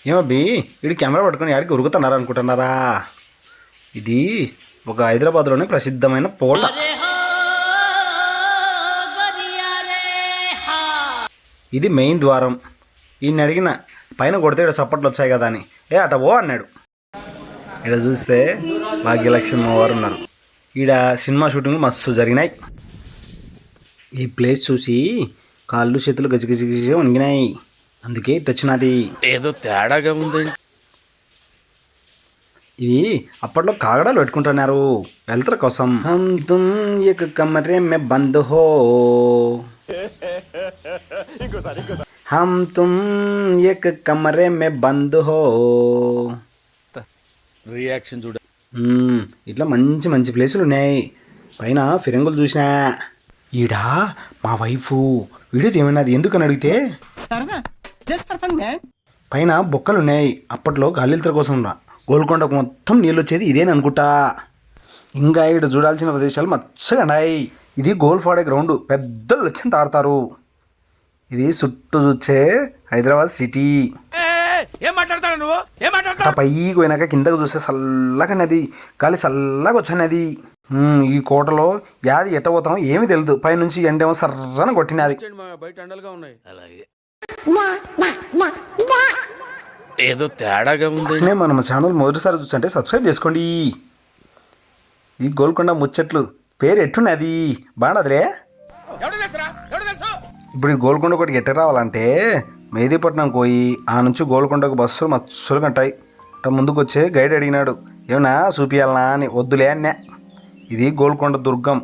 ఏమబ్బి వీడు కెమెరా పట్టుకొని ఆడికి ఉరుకుతున్నారా అనుకుంటున్నారా? ఇది ఒక హైదరాబాద్లోని ప్రసిద్ధమైన కోట. ఇది మెయిన్ ద్వారం. ఈయన అడిగిన పైన కొడితే ఇక్కడ సప్పట్లు వచ్చాయి కదా అని, అట ఓ అన్నాడు. ఇక్కడ చూస్తే భాగ్యలక్ష్మి వారు ఉన్నారు. ఈడ సినిమా షూటింగ్లు మస్తు జరిగినాయి. ఈ ప్లేస్ చూసి కాళ్ళు చేతులు గజిగజిగజిగా వణిగినాయి. అందుకే ఇటు వచ్చినది. ఏదో తేడాగా ఉందండి. ఇవి అప్పట్లో కాగడాలు పెట్టుకుంటున్నారు వెళ్తారు కోసం. హమ్ తుమ్ ఏక్ కమరే మే బంద్ హో, హమ్ తుమ్ ఏక్ కమరే మే బంద్ హో. రియాక్షన్ చూడ. ఇట్లా మంచి మంచి ప్లేసులు ఉన్నాయి. పైన ఫిరంగులు చూసినా. ఈడా మా వైఫ్ వీడియో ఏమైనాది ఎందుకని అడిగితే పైన బొక్కలు ఉన్నాయి. అప్పట్లో గాలింతల కోసం గోల్కొండకు మొత్తం నీళ్ళు వచ్చేది ఇదేని అనుకుంటా. ఇంకా ఇక్కడ చూడాల్సిన ప్రదేశాలు మచ్చగా ఉన్నాయి. ఇది గోల్ఫ్ ఆడే గ్రౌండ్, పెద్దలు వచ్చి ఆడతారు. ఇది చుట్టూ చూచే హైదరాబాద్ సిటీ. పైకి పోయినాక కిందకు చూస్తే చల్లగా నది, గాలి చల్లగా వచ్చానది. ఈ కోటలో యాది ఎట్ట పోతామో ఏమీ తెలియదు. పైనుంచి ఎండేమో సర్రన కొట్టినది. ఏదో తేడాగా ఉంది. మన ఛానల్ మొదటిసారి చూస్తుంటే సబ్స్క్రైబ్ చేసుకోండి. ఈ గోల్కొండ ముచ్చట్లు పేరు ఎట్టున్నది బాగున్నదిలే. ఇప్పుడు ఈ గోల్కొండ ఒకటి ఎట్ట రావాలంటే మెహదీపట్నం పోయి ఆ నుంచి గోల్కొండకు బస్సులు మచ్చులు కంటాయి. ముందుకు వచ్చే గైడ్ అడిగినాడు ఏమన్నా చూపియాలనా అని. వద్దులే అన్నా. ఇది గోల్కొండ దుర్గం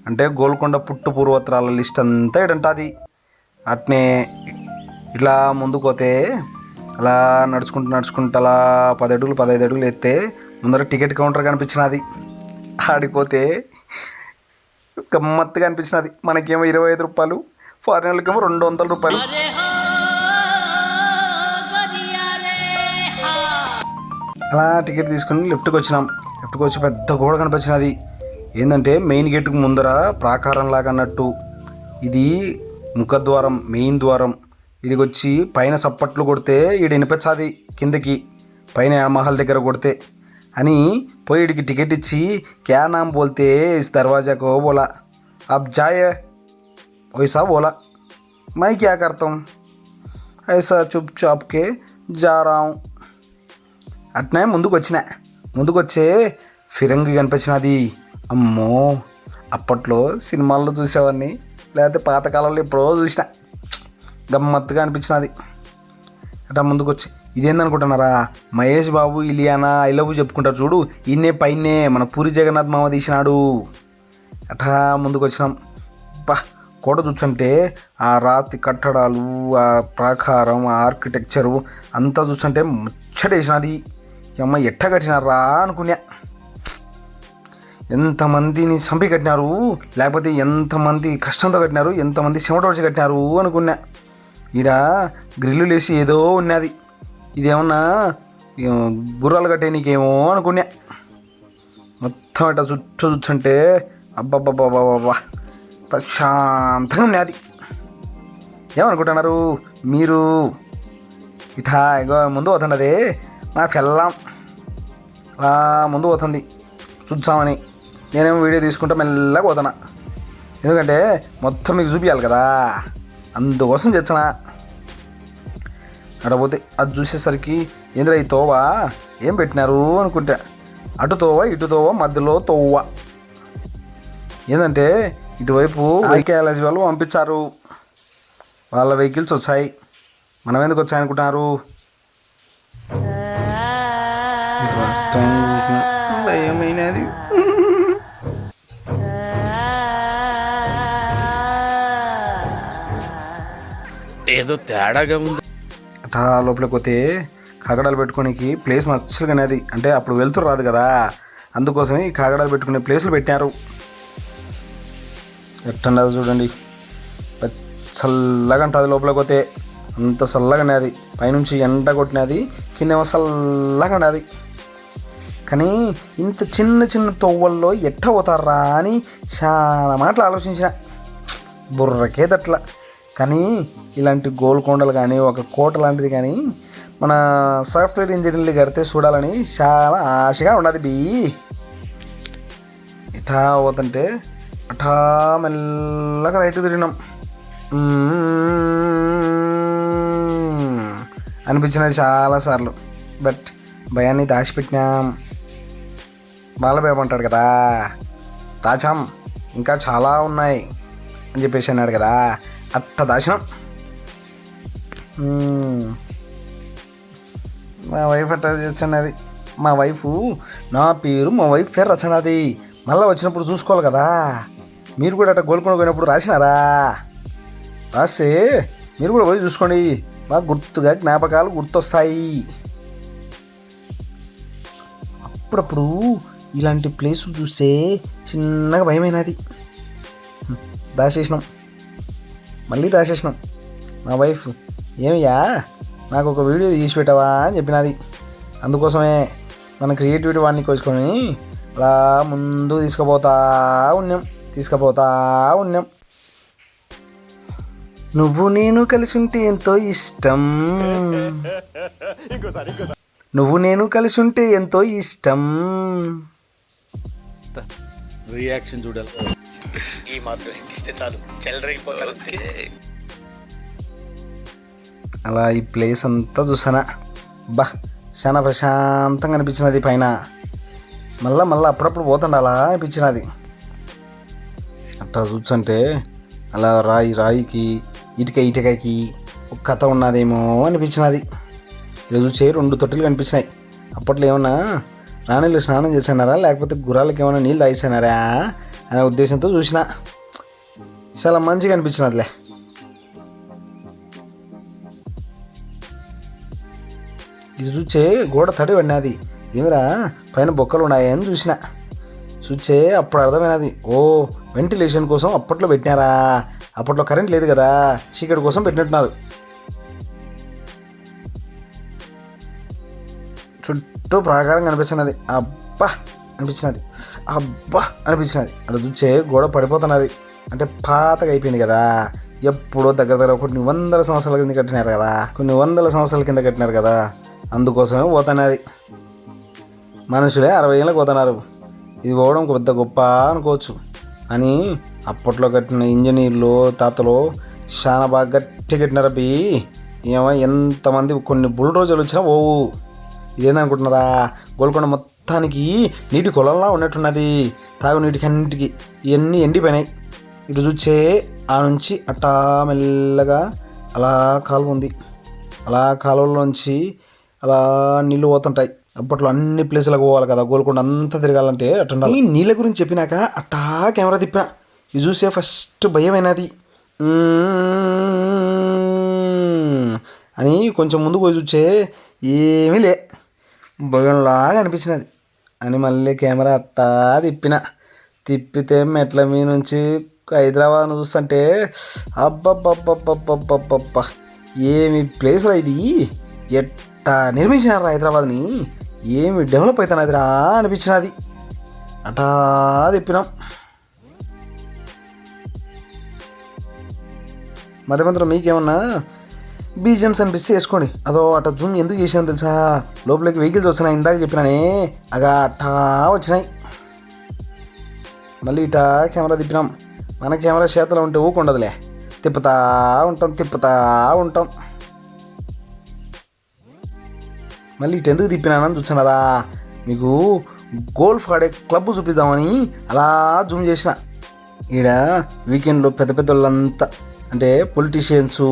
అంటే గోల్కొండ పుట్టు పూర్వోత్తరాల లిస్ట్ అంతా ఇడంటుంది. అట్నే ఇట్లా ముందుకు పోతే అలా నడుచుకుంటూ అలా 10 అడుగులు 15 అడుగులు ఎత్తే ముందర టికెట్ కౌంటర్ కనిపించినది. ఆడిపోతే గమ్మత్తుగా అనిపించినది. మనకేమో 25 రూపాయలు, ఫారినర్లకేమో 200 రూపాయలు. అలా టికెట్ తీసుకుని లెఫ్ట్కి వచ్చినాం. లెఫ్ట్కి వచ్చి పెద్ద గోడ కనిపించినది. ఏంటంటే మెయిన్ గేట్కి ముందర ప్రాకారం లాగా అన్నట్టు. ఇది ముఖద్వారం, మెయిన్ ద్వారం. ఇడికి వచ్చి పైన సప్పట్లు కొడితే ఈడ వినిపించాది కిందకి, పైన మహల్ దగ్గర కొడితే అని పోయి ఇడికి టికెట్ ఇచ్చి క్యా నామ్ బోల్తే ఇస్ దర్వాజాకో బోలా, అబ్ జాయే వైసా బోలా, మై క్యా కర్తాం ఐసా చుప్ చాప్కే జా రాం. అట్నే ముందుకు వచ్చే ఫిరంగి కనిపించినది. అమ్మో, అప్పట్లో సినిమాల్లో చూసేవాడిని, లేకపోతే పాతకాలంలో ఎప్పుడో చూసిన. గమ్మత్తుగా అనిపించినది. అట్లా ముందుకు వచ్చి ఇదేందనుకుంటున్నారా, మహేష్ బాబు ఇలియానా ఐ లవ్ చెప్పుకుంటారు చూడు, ఇన్నే పైనే మన పూరి జగన్నాథ్ మామ తీసినాడు. అట్లా ముందుకు వచ్చినాం. కోట చూస్తుంటే ఆ రాతి కట్టడాలు, ఆ ప్రాకారం, ఆ ఆర్కిటెక్చరు అంతా చూస్తుంటే ముచ్చటేసినది. అమ్మ ఎట్ట కట్టినారా అనుకున్నా. ఎంతమందిని చంపి కట్టినారు, లేకపోతే ఎంతమంది కష్టంతో కట్టినారు, ఎంతమంది చెమట వచ్చి కట్టినారు అనుకున్నా. ఈడ గ్రిల్లు లేసి ఏదో ఉన్నది. ఇదేమన్నా గుర్రాలు కట్టే నీకేమో అనుకున్నా. మొత్తం అట్లా చుట్టూ చూస్తుంటే అబ్బబ్బబ్బబ్బబ్బా ప్రశాంతంగా ఉన్నది. ఏమనుకుంటున్నారు మీరు? ఇటా ఇగో ముందు పోతున్నది మా పెళ్ళాం, అలా ముందు పోతుంది చూద్దామని. నేనేమో వీడియో తీసుకుంటా మెల్లగా పోతున్నా, ఎందుకంటే మొత్తం మీకు చూపించాలి కదా, అందుకోసం తెచ్చనా. అక్కడ పోతే అది చూసేసరికి ఏంద్రా ఈ తోవ ఏం పెట్టినారు అనుకుంటా. అటు తోవ ఇటు తోవ మధ్యలో తోవ. ఏంటంటే ఇటువైపు ఐకేఎల్ఎస్ వాళ్ళు పంపించారు, వాళ్ళ వెహికల్స్ వచ్చాయి. మనం ఎందుకు వచ్చాయి అనుకుంటున్నారు? ఫస్ట్ టైం చూసిన భయమైనది. ఏదో తేడాగా ఉంది. అట్టా లోపలికి పోతే కాగడాలు పెట్టుకోనికి ప్లేస్ మచ్చలుగా అనేది. అంటే అప్పుడు వెళ్తురు రాదు కదా, అందుకోసమే ఈ కాగడాలు పెట్టుకునే ప్లేసులు పెట్టినారు. ఎట్టండదు చూడండి, చల్లగా ఉంటుంది. లోపలికి పోతే అంత చల్లగా ఉన్నది. పైనుంచి ఎండ కొట్టినది, కిందేమో చల్లగా ఉన్నది. కానీ ఇంత చిన్న చిన్న తొవ్వల్లో ఎట్ట పోతారా అని చాలా మాటలు ఆలోచించిన. బుర్రకేదట్లా. కానీ ఇలాంటి గోల్కొండలు కానీ ఒక కోట లాంటిది కానీ మన సాఫ్ట్వేర్ ఇంజనీర్లు కడితే చూడాలని చాలా ఆశగా ఉన్నది బి. ఇటా పోతుంటే అటా మెల్లగా రైట్ తిరిగినాం. అనిపించినది చాలాసార్లు. బట్ భయాన్ని దాచిపెట్టినాం. బాలబాబు అంటాడు కదా, దాచాం ఇంకా చాలా ఉన్నాయి అని చెప్పేసి అన్నాడు కదా, అట్ట దాచినాం. మా వైఫ్ అట్ట చేస్తున్నది. మా వైఫ్ నా పేరు రచనది. మళ్ళీ వచ్చినప్పుడు చూసుకోవాలి కదా. మీరు కూడా అట్ట గోల్కొండ పోయినప్పుడు రాసినారా? రాస్తే మీరు కూడా పోయి చూసుకోండి. బాగా గుర్తుగా జ్ఞాపకాలు గుర్తొస్తాయి. అప్పుడప్పుడు ఇలాంటి ప్లేసులు చూస్తే చిన్నగా భయమైనది. దాచేసినాం, మళ్ళీ దాచేసినాం. మా వైఫ్ ఏమయ్యా నాకు ఒక వీడియో తీసి పెట్టావా అని చెప్పినది. అందుకోసమే మన క్రియేటివిటీ వాడిని కోసుకొని అలా ముందు తీసుకుపోతా ఉన్నాం. నువ్వు నేను కలిసి ఉంటే ఎంతో ఇష్టం, నువ్వు నేను కలిసి ఉంటే ఎంతో ఇష్టం. రియాక్షన్ చూడాలి. ఈ మాత్రం ఇస్తే చాలు, చెల్లరైపోతారు. అలా ఈ ప్లేస్ అంతా చూసానా, బా చాలా ప్రశాంతంగా అనిపించినది. పైన మళ్ళా అప్పుడప్పుడు పోతుండాలా అనిపించినది. అట్టా చూస్తుంటే అలా రాయికి ఇటుకకి ఒక కథ ఉన్నదేమో అనిపించినది. ఇలా చూసే 2 తొట్టెలు కనిపించినాయి. అప్పట్లో ఏమన్నా రాణిలు స్నానం చేసినారా లేకపోతే గుర్రాలకి ఏమైనా నీళ్ళు తాగిస్తున్నారా అనే ఉద్దేశంతో చూసిన. చాలా మంచిగా అనిపించినదిలే. ఇది చూచే గోడ తడి పడినది. ఏమిరా పైన బొక్కలు ఉన్నాయని చూసే అప్పుడు అర్థమైనది. ఓ వెంటిలేషన్ కోసం అప్పట్లో పెట్టినారా? అప్పట్లో కరెంట్ లేదు కదా, చీకటి కోసం పెట్టినట్టున్నారు. చుట్టూ ప్రాకారం కనిపిస్తున్నది. అబ్బా అనిపించినది. అక్కడ చూచే గోడ పడిపోతున్నది. అంటే పాతగా అయిపోయింది కదా. ఎప్పుడో దగ్గర కొన్ని 100 సంవత్సరాల కింద కట్టినారు కదా. అందుకోసమే పోతున్నది. మనుషులే 60 ఏళ్ళకి పోతున్నారు. ఇది పోవడం పెద్ద గొప్ప అనుకోవచ్చు. అని అప్పట్లో కట్టిన ఇంజనీర్లు తాతలు చాలా బాగా గట్టి కట్టినారు. అవి ఏమో ఎంతమంది కొన్ని బుల్డోజర్లు వచ్చినా పోవు. ఇదేందనుకుంటున్నారా? గోల్కొండ మొత్తానికి నీటి కొలంలా ఉన్నట్టున్నది. తాగునీటికి అన్నిటికీ ఇవన్నీ ఎండిపోయినాయి. ఇటు చూచే ఆ నుంచి అట్టా మెల్లగా అలా కాలువ ఉంది. అలా కాలువలోంచి అలా నీళ్ళు పోతుంటాయి. అప్పట్లో అన్ని ప్లేసులకు పోవాలి కదా, గోల్కొండ అంతా తిరగాలంటే అట్లా. ఈ నీళ్ళ గురించి చెప్పినాక అట్టా కెమెరా తిప్పిన. ఇది చూసే ఫస్ట్ భయమైనది అని కొంచెం ముందుకు పోయి చూచే ఏమీ లే, భయంలాగా అనిపించినది అని మళ్ళీ కెమెరా అట్టా తిప్పితే మెట్ల మీద నుంచి హైదరాబాద్ను చూస్తుంటే అబ్బబ్బబ్బబ్బబ్బబ్బబ్బ ఏమి ప్లేస్రా ఇది, ఎట్టా నిర్మించినారా హైదరాబాద్ని, ఏమి డెవలప్ అవుతున్నదిరా అనిపించినది. అటా తిప్పినాం. మధ్య మీకేమన్నా బీజిఎమ్స్ అనిపిస్తే వేసుకోండి. అదో అట్లా జూమ్ ఎందుకు చేసాను తెలుసా? లోపలికి వెహికల్స్ వచ్చినాయి, ఇందాక చెప్పినానే అగా అట్టా వచ్చినాయి. మళ్ళీ ఇటా కెమెరా తిప్పినాం. మన కెమెరా చేతిలో ఉంటే ఊకుండదులే, తిప్పుతా ఉంటాం. మళ్ళీ ఇటు ఎందుకు తిప్పినానని చూస్తున్నారా? మీకు గోల్ఫ్ ఆడే క్లబ్ చూపిద్దామని అలా జూమ్ చేసిన. ఈడ వీకెండ్లో పెద్ద వాళ్ళంతా అంటే పొలిటీషియన్స్,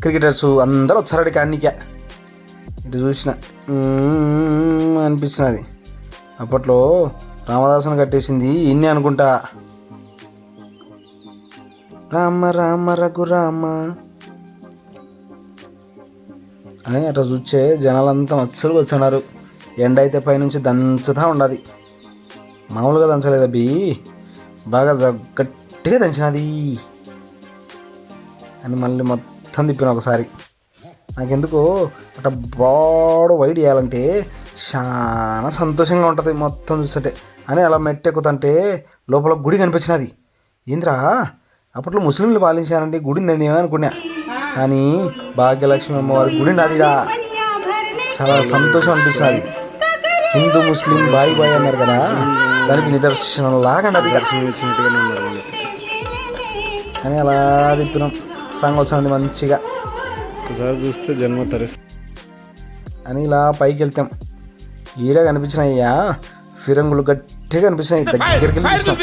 క్రికెటర్స్ అందరూ వచ్చారడి కాన్నీకే. ఇటు చూసిన అనిపించినది. అప్పట్లో రామదాసుని కట్టేసింది ఇన్ని అనుకుంటా. రామ రామ రఘురామ అని అట్లా చూచే జనాలంతా మత్సలుగా వచ్చున్నారు. ఎండ అయితే పైనుంచి దంచుతా ఉండదు. మామూలుగా దంచలేదు అబ్బి, బాగా గట్టిగా దంచినది అని మళ్ళీ మొత్తం తిప్పిన ఒకసారి. నాకెందుకో అట్లా బాడు వైడ్ చేయాలంటే చాలా సంతోషంగా ఉంటుంది మొత్తం చూస్తుంటే అని అలా మెట్టెక్కుతుంటే లోపల గుడి కనిపించినది. ఏంద్రా అప్పట్లో ముస్లింలు పాలించారంటే గుడి ఉందేమో అనుకున్నా, కానీ భాగ్యలక్ష్మి అమ్మవారి గుడి నాదిరా. చాలా సంతోషం అనిపిస్తున్నది. హిందూ ముస్లిం బాయ్ బాయ్ అన్నారు కదా, దానికి నిదర్శనం లాగా అది దర్శనం ఇచ్చినట్టుగానే ఉన్నారు మనకి. అని అలా తిప్పినాం. సాంగ్ వస్తుంది మంచిగా ఒకసారి చూస్తే జన్మ తరిస్తుంది. అని ఇలా పైకి వెళ్తాం. ఈడ కనిపించినాయ్యా ఫిరంగులు గట్టిగా కనిపించినాయి. దగ్గరికి వెళ్ళి చూసినాం.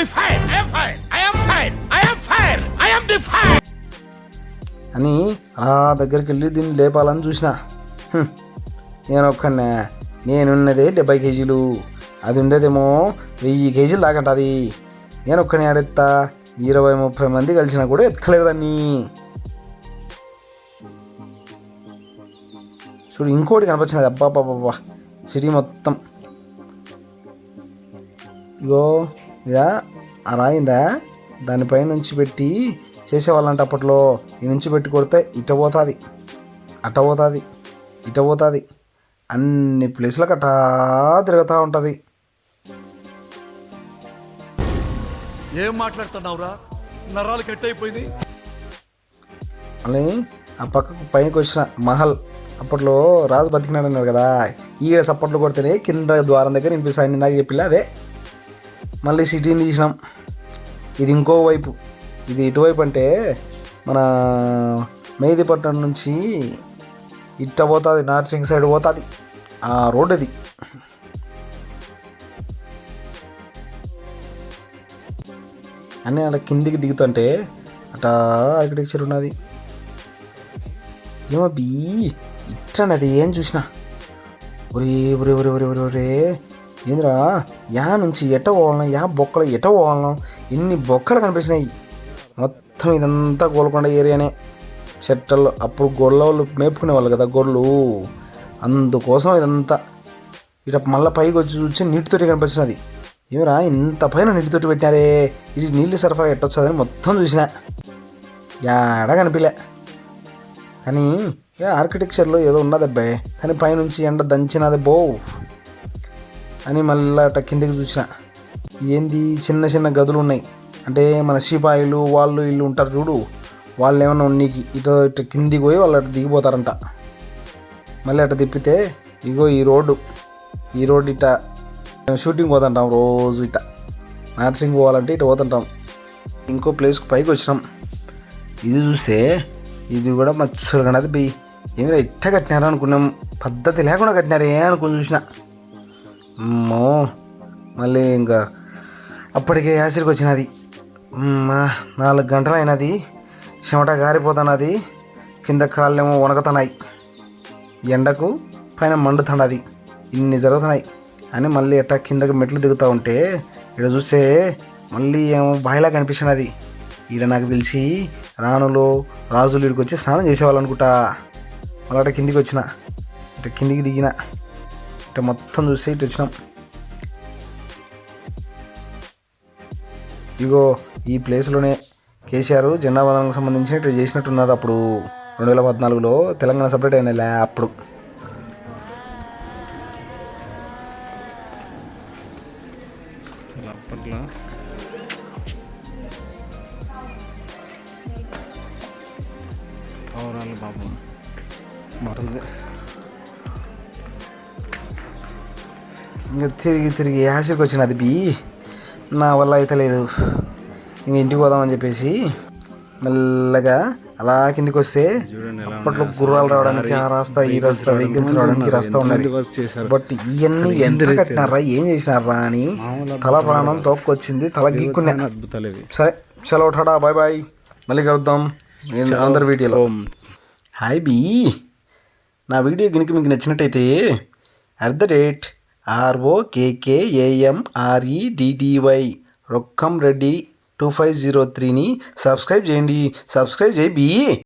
అని అలా దగ్గరికి వెళ్ళి దీన్ని లేపాలని చూసిన. నేను ఒక్కనే, నేనున్నదే 70 కేజీలు, అది ఉండేదేమో 1000 కేజీలు దాకంట. అది నేను ఒక్కనే ఆడెత్తా, 20-30 మంది కలిసినా కూడా ఎత్తలేదు దాన్ని. చూడు ఇంకోటి కనిపించినది. అబ్బాబ్బాబ్బా సిటీ మొత్తం. ఇగో ఇక ఆ రాయిందా దానిపై నుంచి పెట్టి చేసేవాళ్ళంట అప్పట్లో. ఈ నుంచి పెట్టి కొడితే ఇట పోతుంది, అట్ట పోతుంది, ఇట పోతుంది, అన్ని ప్లేస్లకు అట్టా తిరుగుతూ ఉంటుంది. ఏం మాట్లాడుతున్నావురా, నరాలు కట్ అయిపోయింది. మళ్ళీ ఆ పక్కకు పైనకి వచ్చిన మహల్, అప్పట్లో రాజు బతికినాడు అన్నారు కదా, ఈడ సప్పట్లు కొడితేనే కింద ద్వారం దగ్గర వినిపిస్తాయి. ఇందాక చెప్పిలా అదే. మళ్ళీ సిటీని తీసినాం. ఇది ఇంకో వైపు, ఇది ఇటువైపు అంటే మన మెహదీపట్నం నుంచి ఇట్ట పోతుంది, నార్సింగ్ సైడ్ పోతుంది ఆ రోడ్. అది అన్నీ అక్కడ కిందికి దిగుతుంటే అట్టా ఆర్కిటెక్చర్ ఉన్నది. ఏమో బీ ఇట్టనది ఏం చూసినా ఒరే ఒరే ఒరే ఒరే ఒరే ఒరే ఏంద్రా, యా నుంచి ఎట్ట పోవాలన్నా, యా బొక్కలు ఎట్ట పోవాలన్నా, ఎన్ని బొక్కలు కనిపించినాయి. మొత్తం ఇదంతా గోల్కొండ ఏరియానే. చెట్టల్లో అప్పుడు గొర్రెలు మేపుకునేవాళ్ళు కదా గొర్రెలు, అందుకోసం ఇదంతా. ఇట మళ్ళీ పైకి వచ్చి చూసి నీటితోటి కనిపించినది. ఏమిరా ఇంత పైన నీటితోటి పెట్టినారే, ఇది నీళ్ళు సరఫరా ఎట్టొచ్చదని మొత్తం చూసిన, యాడ కనిపించలే. కానీ ఆర్కిటెక్చర్లో ఏదో ఉన్నది అబ్బాయి, కానీ పైనుంచి ఎండ దంచినది బో అని మళ్ళీ అట్ట కిందికి చూసిన. ఏంది చిన్న చిన్న గదులు ఉన్నాయి అంటే మన సిపాయిలు వాళ్ళు ఇల్లు ఉంటారు చూడు, వాళ్ళు ఏమన్నా ఉన్నీకి ఇటు ఇటు కిందికి పోయి వాళ్ళు అటు దిగిపోతారంట. మళ్ళీ అట్ట తిప్పితే ఇగో ఈ రోడ్డు ఇట షూటింగ్ పోతుంటాం రోజు. ఇట నర్సింగ్ పోవాలంటే ఇటు పోతుంటాం. ఇంకో ప్లేస్కి పైకి వచ్చినాం. ఇది చూస్తే ఇది కూడా మచ్చలు కనది బి, ఏమైనా ఇట్ట కట్టినారా అనుకున్నాం, పద్ధతి లేకుండా కట్టినారే అనుకుని చూసిన. అమ్మో మళ్ళీ ఇంకా అప్పటికే యాసిడ్కి వచ్చినది. 4 గంటలు అయినది, చెమట గారిపోతున్నది, కింద కాళ్ళేమో వణకుతున్నాయి, ఎండకు పైన మండుతున్నది, ఇన్ని జరుగుతున్నాయి. అని మళ్ళీ ఎట్టా కిందకి మెట్లు దిగుతూ ఉంటే ఇక్కడ చూస్తే మళ్ళీ ఏమో బాయిలా కనిపిస్తున్నది. ఈడ నాకు తెలిసి రాజులు ఇక్కడికి వచ్చి స్నానం చేసేవాళ్ళు అనుకుంటా. మళ్ళీ అట్ట కిందికి వచ్చిన, ఇట్లా కిందికి దిగిన, ఇట్లా మొత్తం చూస్తే ఇటు వచ్చినాం. ఇగో ఈ ప్లేస్లోనే కేసీఆర్ జెండా వందనకు సంబంధించి ఇట్లా చేసినట్టున్నారు. అప్పుడు 2014లో తెలంగాణ సపరేట్ అయిన అప్పుడు. అప్పట్లో పౌరాలు బాబు బాగుంది. ఇంకా తిరిగి యాసిడ్కి వచ్చినది బి, నా వల్ల అయితే లేదు. ఇంక ఇంటికి పోదామని చెప్పేసి మెల్లగా అలా కిందికి వస్తే అప్పట్లో గుర్రాలు రావడానికి ఆ రాస్తా ఈ రాస్తా వెహికల్స్ రావడానికి రాస్తా ఉన్నది. బట్ ఇవన్నీ ఎంత కట్టినారా ఏం చేసినారా అని తల ప్రాణం తోక్కొచ్చింది, తల గీక్కున్నా. సరే చలో టాటా బాయ్ బాయ్, మళ్ళీ కలుద్దాం అందరి వీడియోలో. హాయ్ బీ, నా వీడియో కనుక మీకు నచ్చినట్టయితే @ROKKAMREDDY రొక్కం రెడ్డి 2503ని సబ్స్క్రైబ్ చేయండి. సబ్స్క్రైబ్ చేయి బీ.